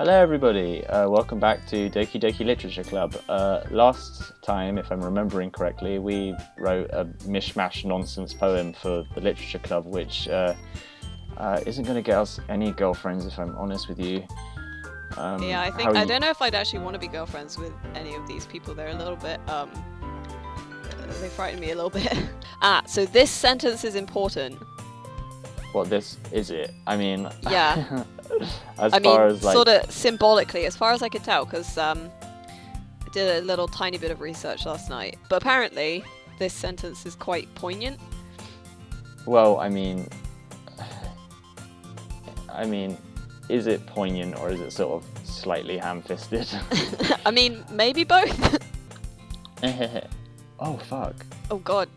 Hello everybody, welcome back to Doki Doki Literature Club. Last time, if I'm remembering correctly, we wrote a mishmash nonsense poem for the Literature Club, which isn't going to get us any girlfriends, if I'm honest with you. Yeah, I don't know if I'd actually want to be girlfriends with any of these people. They're a little bit, they frighten me a little bit. So this sentence is important. What, this is it? I mean... Yeah. Sort of symbolically, as far as I could tell, because I did a little tiny bit of research last night. But apparently, this sentence is quite poignant. Well, I mean, is it poignant or is it sort of slightly ham-fisted? I mean, maybe both. Oh, fuck. Oh, God.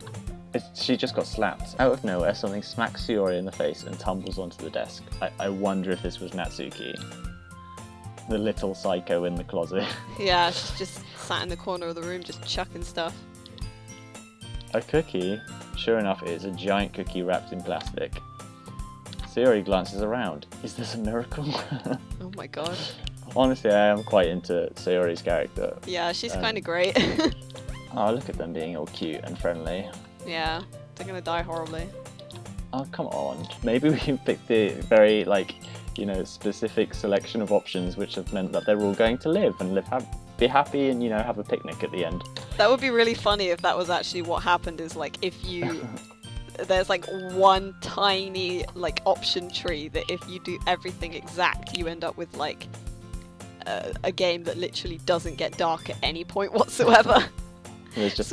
She just got slapped. Out of nowhere, something smacks Sayori in the face and tumbles onto the desk. I wonder if this was Natsuki. The little psycho in the closet. Yeah, she's just sat in the corner of the room just chucking stuff. A cookie? Sure enough, it is a giant cookie wrapped in plastic. Sayori glances around. Is this a miracle? Oh my god. Honestly, I am quite into Sayori's character. Yeah, she's kind of great. Oh, look at them being all cute and friendly. Yeah, they're gonna die horribly. Oh, come on. Maybe we can pick the very, specific selection of options which have meant that they're all going to live and be happy and, have a picnic at the end. That would be really funny if that was actually what happened, is if you... There's one tiny option tree that if you do everything exact, you end up with a game that literally doesn't get dark at any point whatsoever. There's just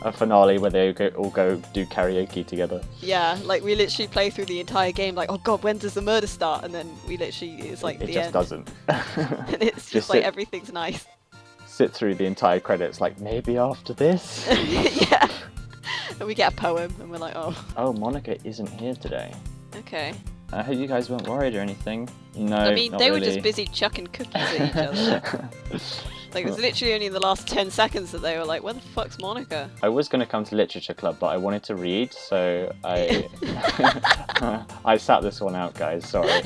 a finale where they all go do karaoke together. Yeah, we literally play through the entire game oh god, when does the murder start? And then we literally, it's the end. It just doesn't. And it's just everything's nice. Sit through the entire credits maybe after this? Yeah. And we get a poem and we're like, oh. Oh, Monica isn't here today. Okay. I hope you guys weren't worried or anything. No, I mean, not they really. were just busy chucking cookies at each other. It was literally only in the last 10 seconds that they were like, where the fuck's Monica? I was going to come to Literature Club, but I wanted to read, so I I sat this one out, guys, sorry.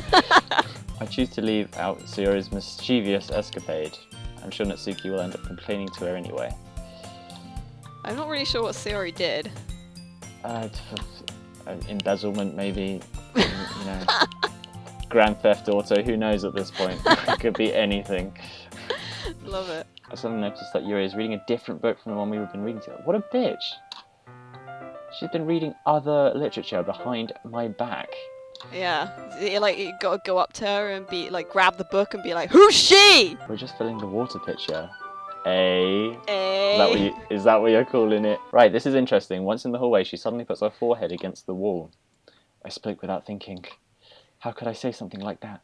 I choose to leave out Sayori's mischievous escapade. I'm sure Natsuki will end up complaining to her anyway. I'm not really sure what Sayori did. Embezzlement, maybe, Grand Theft Auto, who knows at this point? It could be anything. Love it. I suddenly noticed that Yuri is reading a different book from the one we've been reading together. What a bitch! She's been reading other literature behind my back. Yeah, you gotta go up to her and be grab the book and be like, who's she? We're just filling the water pitcher. Is Hey. that what you're calling it? Right, this is interesting. Once in the hallway, she suddenly puts her forehead against the wall. I spoke without thinking. How could I say something like that?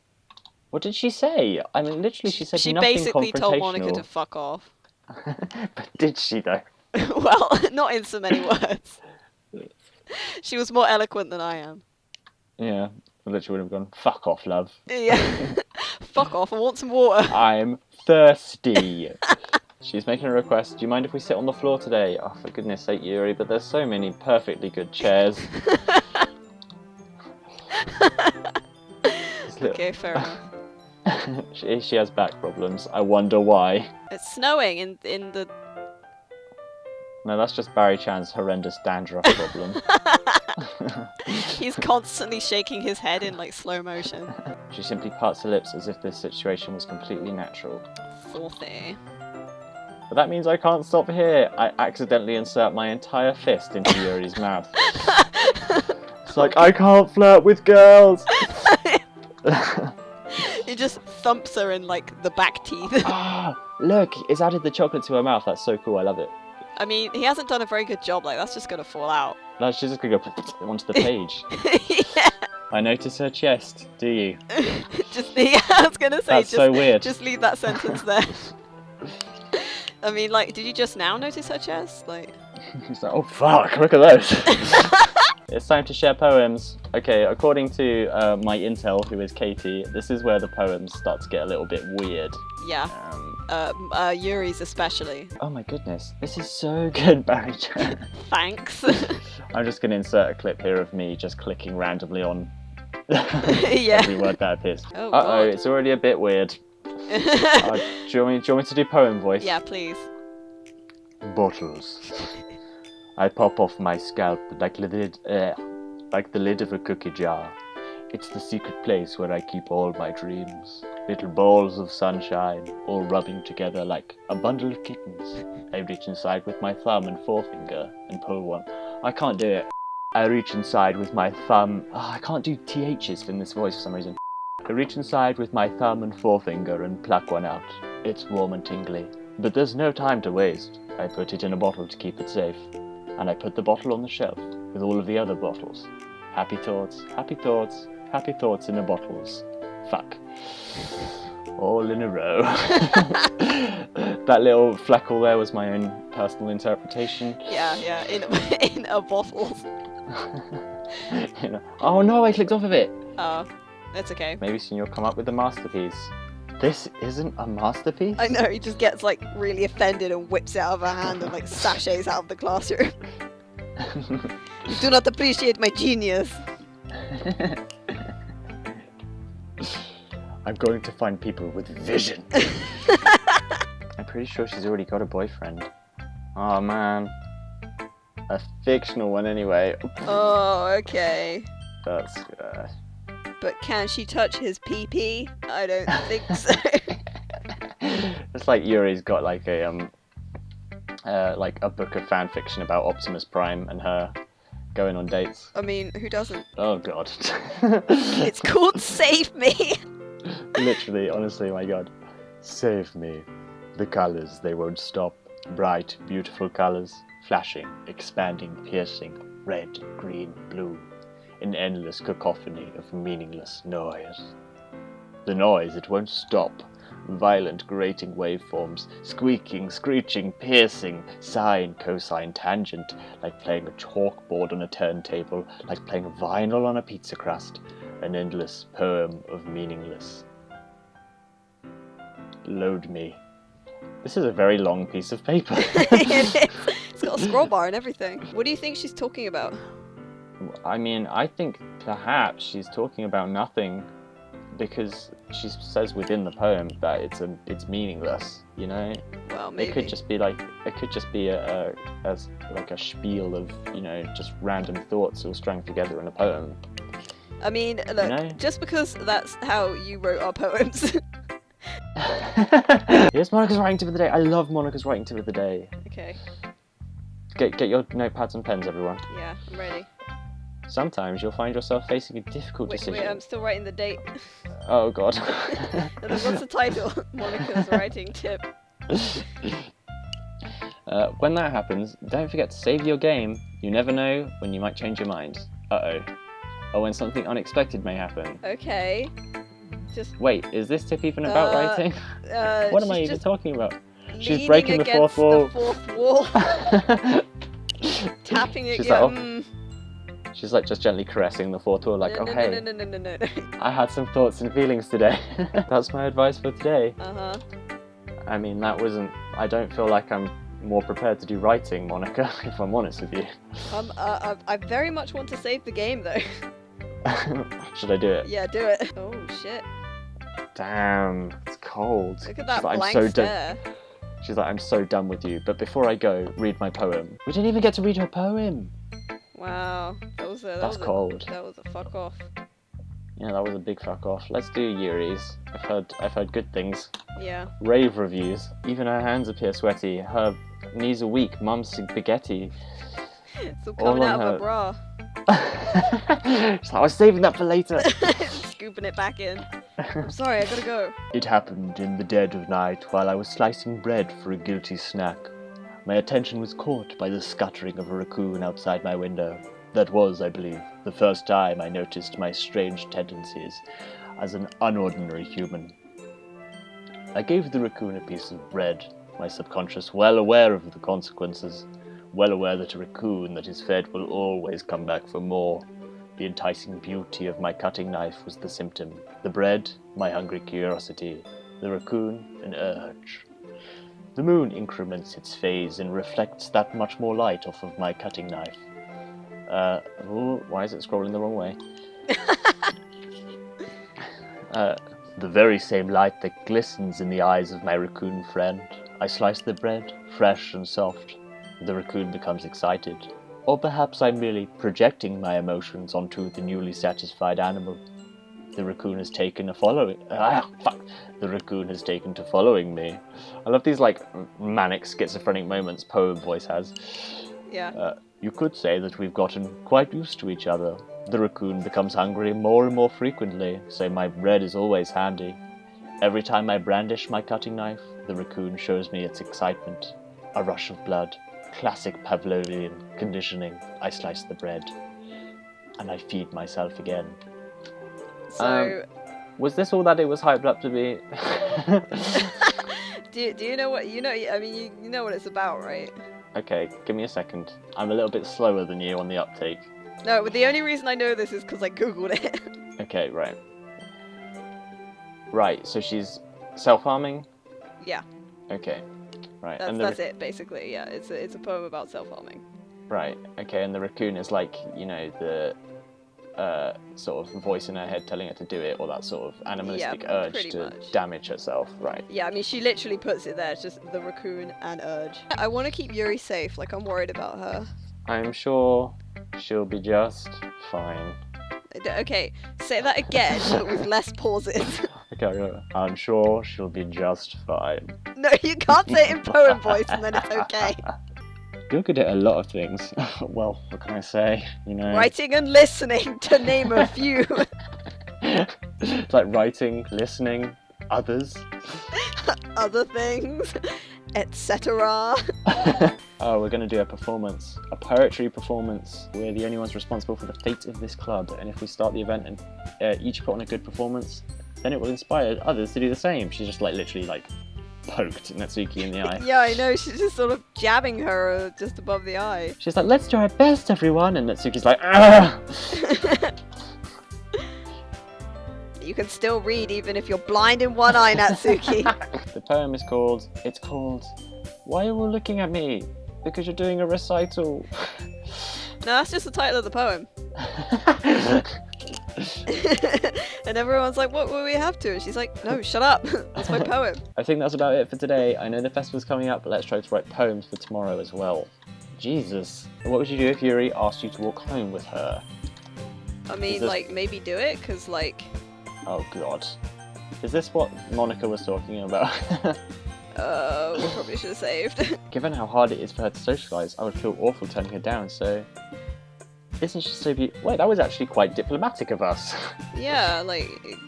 What did she say? I mean, literally, she said nothing confrontational. She basically told Monica to fuck off. But did she, though? Well, not in so many words. She was more eloquent than I am. Yeah, I literally would have gone, fuck off, love. Yeah. Fuck off, I want some water. I'm thirsty. She's making a request. Do you mind if we sit on the floor today? Oh, for goodness sake, Yuri, but there's so many perfectly good chairs. Okay, fair enough. She has back problems. I wonder why. It's snowing in the... No, that's just Barry Chan's horrendous dandruff problem. He's constantly shaking his head in slow motion. She simply parts her lips as if this situation was completely natural. Filthy. But that means I can't stop here. I accidentally insert my entire fist into Yuri's mouth. It's I can't flirt with girls! He just thumps her in the back teeth. Ah, look, it's added the chocolate to her mouth. That's so cool. I love it. I mean, he hasn't done a very good job. That's just gonna fall out. No, she's just gonna go onto the page. Yeah. I notice her chest. Do you? I was gonna say. That's so weird. Just leave that sentence there. I mean, did you just now notice her chest? It's oh fuck! Look at those. It's time to share poems. Okay, according to my intel, who is Katie, this is where the poems start to get a little bit weird. Yeah. Yuri's especially. Oh my goodness, this is so good, Barry Chan. Thanks. I'm just going to insert a clip here of me just clicking randomly on Yeah. Every word that appears. Oh, Uh-oh, God. it's already a bit weird. Do you want me to do poem voice? Yeah, please. Bottles. I pop off my scalp like the lid of a cookie jar. It's the secret place where I keep all my dreams. Little balls of sunshine, all rubbing together like a bundle of kittens. I reach inside with my thumb and forefinger and pull one. I can't do it. I reach inside with my thumb. I can't do THs in this voice for some reason. I reach inside with my thumb and forefinger and pluck one out. It's warm and tingly. But there's no time to waste. I put it in a bottle to keep it safe. And I put the bottle on the shelf with all of the other bottles. Happy thoughts, happy thoughts, happy thoughts in the bottles. Fuck. All in a row. That little fleckle there was my own personal interpretation. Yeah, in a bottle. You know. Oh no, I clicked off of it. Oh, that's okay. Maybe soon you'll come up with a masterpiece. This isn't a masterpiece? I know, he just gets like really offended and whips it out of her hand and like sachets out of the classroom. You do not appreciate my genius. I'm going to find people with vision. I'm pretty sure she's already got a boyfriend. Oh man. A fictional one anyway. Oh, okay. That's But can she touch his pee-pee? I don't think so. It's like Yuri's got like a book of fan fiction about Optimus Prime and her going on dates. I mean, who doesn't? Oh god. It's called Save Me. Literally, honestly, my god. Save me. The colours, they won't stop. Bright, beautiful colours. Flashing, expanding, piercing. Red, green, blue. An endless cacophony of meaningless noise. The noise, it won't stop. Violent, grating waveforms, squeaking, screeching, piercing, sine, cosine, tangent, like playing a chalkboard on a turntable, like playing vinyl on a pizza crust. An endless poem of meaningless. Load me. This is a very long piece of paper. It is. It's got a scroll bar and everything. What do you think she's talking about? I mean, I think perhaps she's talking about nothing, because she says within the poem that it's meaningless, you know. Well, maybe. It could just be a spiel of, you know, just random thoughts all strung together in a poem. I mean, look, You know? just because that's how you wrote our poems. Here's Monica's writing tip of the day. I love Monica's writing tip of the day. Okay. Get your notepads and pens, everyone. Yeah, I'm ready. Sometimes you'll find yourself facing a difficult decision. Wait, I'm still writing the date. Oh god. What's the title? Monica's writing tip. When that happens, don't forget to save your game. You never know when you might change your mind. Uh-oh. Or when something unexpected may happen. Okay. Just Wait, is this tip even about writing? What am I even talking about? She's breaking the fourth wall. The fourth wall. Tapping it. She's Yeah. like, she's like just gently caressing the fourth wall, like, No. hey, I had some thoughts and feelings today. That's my advice for today. Uh-huh. I mean, that wasn't. I don't feel like I'm more prepared to do writing, Monica, if I'm honest with you. I very much want to save the game though. Should I do it? Yeah, do it. Oh shit. Damn, it's cold. Look at that She's like, blank I'm so stare. She's like, I'm so done with you. But before I go, read my poem. We didn't even get to read her poem. Wow. That's cold. That was a fuck off. Yeah, that was a big fuck off. Let's do Yuri's. I've heard good things. Yeah. Rave reviews. Even her hands appear sweaty. Her knees are weak. Mum's spaghetti. It's all coming out of her bra. She's like, I was saving that for later. Scooping it back in. I'm sorry, I gotta go. It happened in the dead of night while I was slicing bread for a guilty snack. My attention was caught by the scuttering of a raccoon outside my window. That was, I believe, the first time I noticed my strange tendencies as an unordinary human. I gave the raccoon a piece of bread, my subconscious well aware of the consequences, well aware that a raccoon that is fed will always come back for more. The enticing beauty of my cutting knife was the symptom. The bread, my hungry curiosity. The raccoon, an urge. The moon increments its phase and reflects that much more light off of my cutting knife. Why is it scrolling the wrong way? The very same light that glistens in the eyes of my raccoon friend. I slice the bread, fresh and soft. The raccoon becomes excited. Or perhaps I'm merely projecting my emotions onto the newly satisfied animal. The raccoon has taken to following. The raccoon has taken to following me. I love these like manic schizophrenic moments poem voice has. Yeah. You could say that we've gotten quite used to each other. The raccoon becomes hungry more and more frequently, so my bread is always handy. Every time I brandish my cutting knife, the raccoon shows me its excitement. A rush of blood. Classic Pavlovian conditioning. I slice the bread. And I feed myself again. So... was this all that it was hyped up to be? do you know what... You know what it's about, right? Okay, give me a second. I'm a little bit slower than you on the uptake. No, but the only reason I know this is because I googled it. Okay, right. Right, so she's self-harming? Yeah. Okay, right. That's it, basically, yeah. It's a poem about self-harming. Right, okay, and the raccoon is like, you know, the sort of voice in her head telling her to do it, or that sort of animalistic urge to damage herself, right? Yeah, I mean, she literally puts it there, it's just the raccoon and urge. I want to keep Yuri safe, like, I'm worried about her. I'm sure she'll be just fine. Okay, say that again, but with less pauses. Okay, I'm sure she'll be just fine. No, you can't say it in poem voice and then it's okay. You're good at a lot of things. Well, what can I say? You know, writing and listening, to name a few. It's like writing, listening, others. Other things, etc. Oh, we're going to do a performance. A poetry performance. We're the only ones responsible for the fate of this club. And if we start the event and each put on a good performance, then it will inspire others to do the same. She's just like literally like poked Natsuki in the eye. Yeah, I know. She's just sort of jabbing her just above the eye. She's like, let's do our best, everyone. And Natsuki's like, ah! You can still read even if you're blind in one eye, Natsuki. The poem is called, Why Are You All Looking at Me? Because you're doing a recital. No, that's just the title of the poem. And everyone's like, what will we have to? And she's like, no, shut up. That's my poem. I think that's about it for today. I know the festival's coming up, but let's try to write poems for tomorrow as well. Jesus. What would you do if Yuri asked you to walk home with her? I mean, like, maybe do it, because, like... Oh, God. Is this what Monica was talking about? We probably should have saved. Given how hard it is for her to socialise, I would feel awful turning her down, so... Isn't she so beautiful? Wait, that was actually quite diplomatic of us. Yeah, like,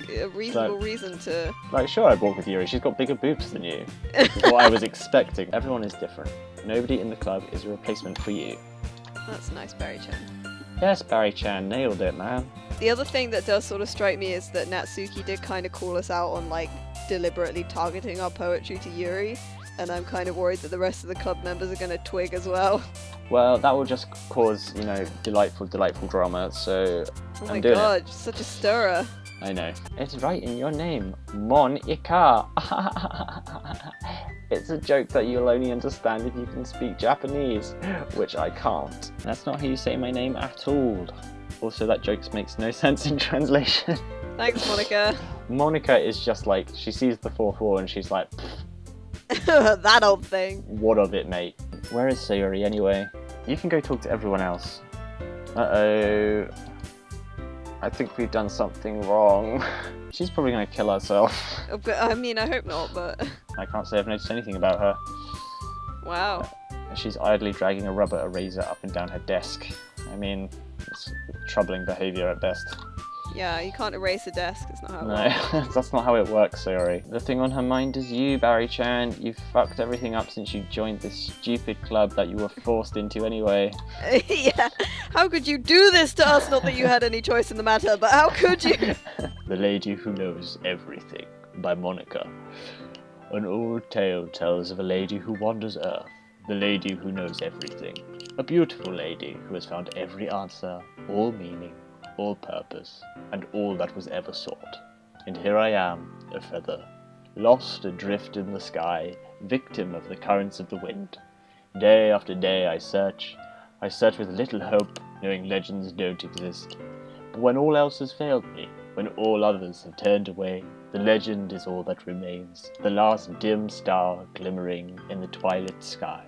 a reasonable reason to... Like, sure, I'd walk with Yuri. She's got bigger boobs than you. Is what I was expecting. Everyone is different. Nobody in the club is a replacement for you. That's nice, Barry-chan. Yes, Barry-chan, nailed it, man. The other thing that does sort of strike me is that Natsuki did kind of call us out on, like, deliberately targeting our poetry to Yuri. And I'm kind of worried that the rest of the club members are going to twig as well. Well, that will just cause, you know, delightful drama, so oh my god, you're such a stirrer. I know. It's right in your name, Monica. It's a joke that you'll only understand if you can speak Japanese, which I can't. That's not how you say my name at all. Also, that joke makes no sense in translation. Thanks, Monica. Monica is just like, she sees the 4th wall and she's like, that old thing. What of it, mate? Where is Sayori anyway? You can go talk to everyone else. Uh-oh. I think we've done something wrong. She's probably going to kill herself. But, I mean, I hope not, but... I can't say I've noticed anything about her. Wow. She's idly dragging a rubber eraser up and down her desk. I mean, it's troubling behaviour at best. Yeah, you can't erase a desk, it's not how it works. No, that's not how it works, sorry. The thing on her mind is you, Barry-chan. You fucked everything up since you joined this stupid club that you were forced into anyway. Yeah, how could you do this to us? Not that you had any choice in the matter, but how could you? The Lady Who Knows Everything, by Monica. An old tale tells of a lady who wanders Earth. The lady who knows everything. A beautiful lady who has found every answer, all meaning, all purpose, and all that was ever sought. And here I am, a feather, lost adrift in the sky, victim of the currents of the wind. Day after day I search with little hope, knowing legends don't exist. But when all else has failed me, When all others have turned away, the legend is all that remains, the last dim star glimmering in the twilit sky.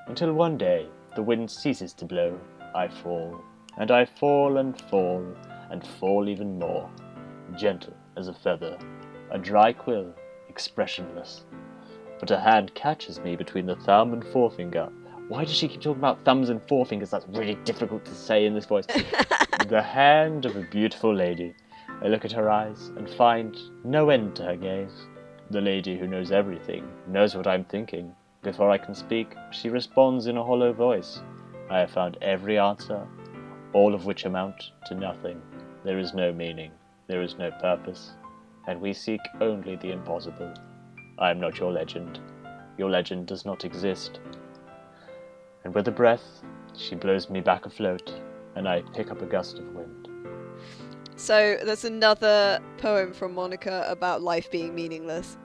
Until one day, the wind ceases to blow, I fall, and I fall and fall, and fall even more, gentle as a feather, a dry quill, expressionless. But a hand catches me between the thumb and forefinger. Why does she keep talking about thumbs and forefingers? That's really difficult to say in this voice. The hand of a beautiful lady. I look at her eyes and find no end to her gaze. The lady who knows everything knows what I'm thinking. Before I can speak, she responds in a hollow voice. I have found every answer, all of which amount to nothing. There is no meaning, there is no purpose, and we seek only the impossible. I am not your legend. Your legend does not exist. And with a breath, she blows me back afloat, and I pick up a gust of wind. So there's another poem from Monica about life being meaningless.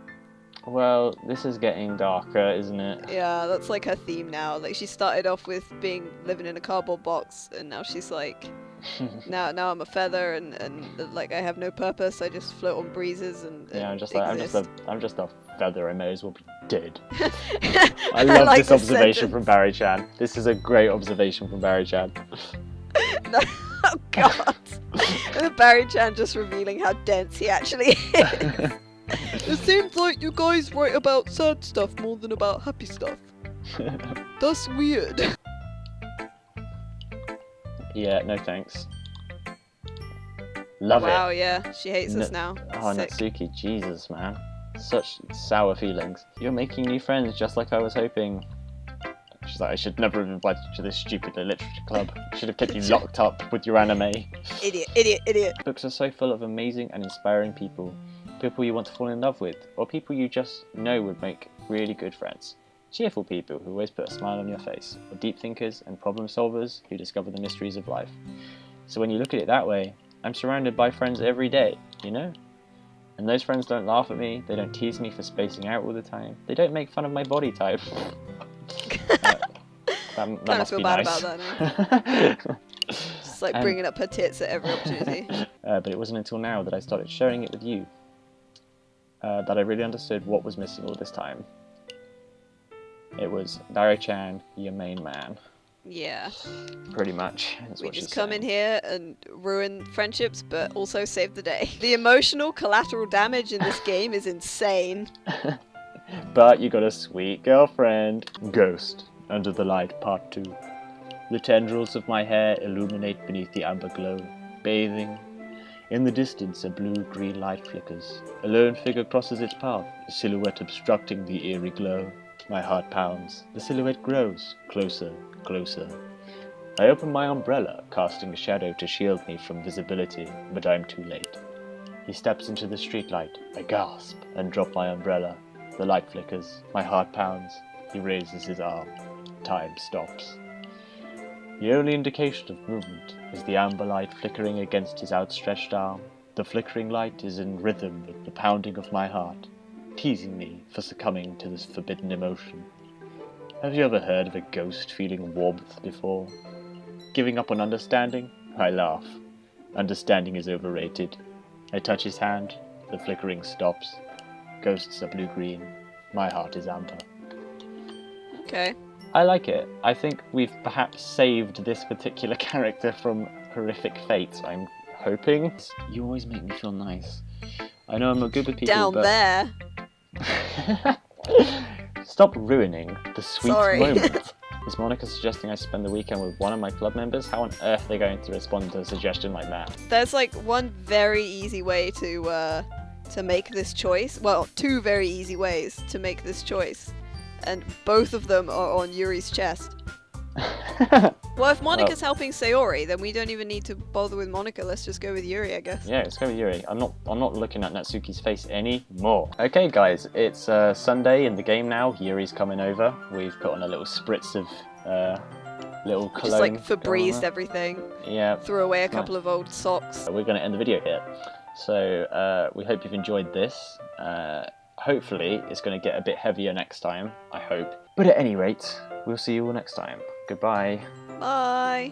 Well, this is getting darker, isn't it? Yeah, that's like her theme now. Like she started off with living in a cardboard box, and now she's like, now I'm a feather, and like I have no purpose. I just float on breezes and yeah, I'm just a feather. I may as well be dead. I love like this observation from Barry Chan. This is a great observation from Barry Chan. No, oh God! Barry Chan just revealing how dense he actually is. It seems like you guys write about sad stuff more than about happy stuff. That's weird. Yeah, no thanks. Love it. Wow, yeah, she hates us now. Oh, Sick. Natsuki, Jesus, man. Such sour feelings. You're making new friends just like I was hoping. She's like, I should never have invited you to this stupid literature club. I should have kept you locked up with your anime. Idiot. Books are so full of amazing and inspiring people. People you want to fall in love with, or people you just know would make really good friends. Cheerful people who always put a smile on your face, or deep thinkers and problem solvers who discover the mysteries of life. So when you look at it that way, I'm surrounded by friends every day, you know? And those friends don't laugh at me, they don't tease me for spacing out all the time, they don't make fun of my body type. That must feel be bad nice. about that now. Just like bringing up her tits at every opportunity. But it wasn't until now that I started sharing it with you that I really understood what was missing all this time. It was Barry-chan, your main man. Yeah. Pretty much. That's We what just she's come saying. in here and ruin friendships, but also save the day. The emotional collateral damage in this game is insane. But you got a sweet girlfriend. Ghost, Under the Light, Part 2. The tendrils of my hair illuminate beneath the amber glow, bathing. In the distance, a blue-green light flickers. A lone figure crosses its path, a silhouette obstructing the eerie glow. My heart pounds. The silhouette grows, closer, closer. I open my umbrella, casting a shadow to shield me from visibility, but I'm too late. He steps into the streetlight. I gasp and drop my umbrella. The light flickers. My heart pounds. He raises his arm. Time stops. The only indication of movement is the amber light flickering against his outstretched arm. The flickering light is in rhythm with the pounding of my heart, teasing me for succumbing to this forbidden emotion. Have you ever heard of a ghost feeling warmth before? Giving up on understanding? I laugh. Understanding is overrated. I touch his hand. The flickering stops. Ghosts are blue-green. My heart is amber. Okay. I like it. I think we've perhaps saved this particular character from horrific fate, I'm hoping. You always make me feel nice. I know I'm not good with people, Down but... there. Stop ruining the sweet Sorry. moment. Is Monica suggesting I spend the weekend with one of my club members? How on earth are they going to respond to a suggestion like that? There's like one very easy way to make this choice. Well, two very easy ways to make this choice. And both of them are on Yuri's chest. Well, if Monica's helping Sayori, then we don't even need to bother with Monica. Let's just go with Yuri, I guess. Yeah, let's go with Yuri. I'm not looking at Natsuki's face anymore. Okay, guys, it's Sunday in the game now. Yuri's coming over. We've put on a little spritz of little cologne. Just like Febrezed everything. Yeah. Threw away a couple of old socks. We're going to end the video here. So we hope you've enjoyed this. Hopefully, it's going to get a bit heavier next time. I hope. But at any rate, we'll see you all next time. Goodbye. Bye.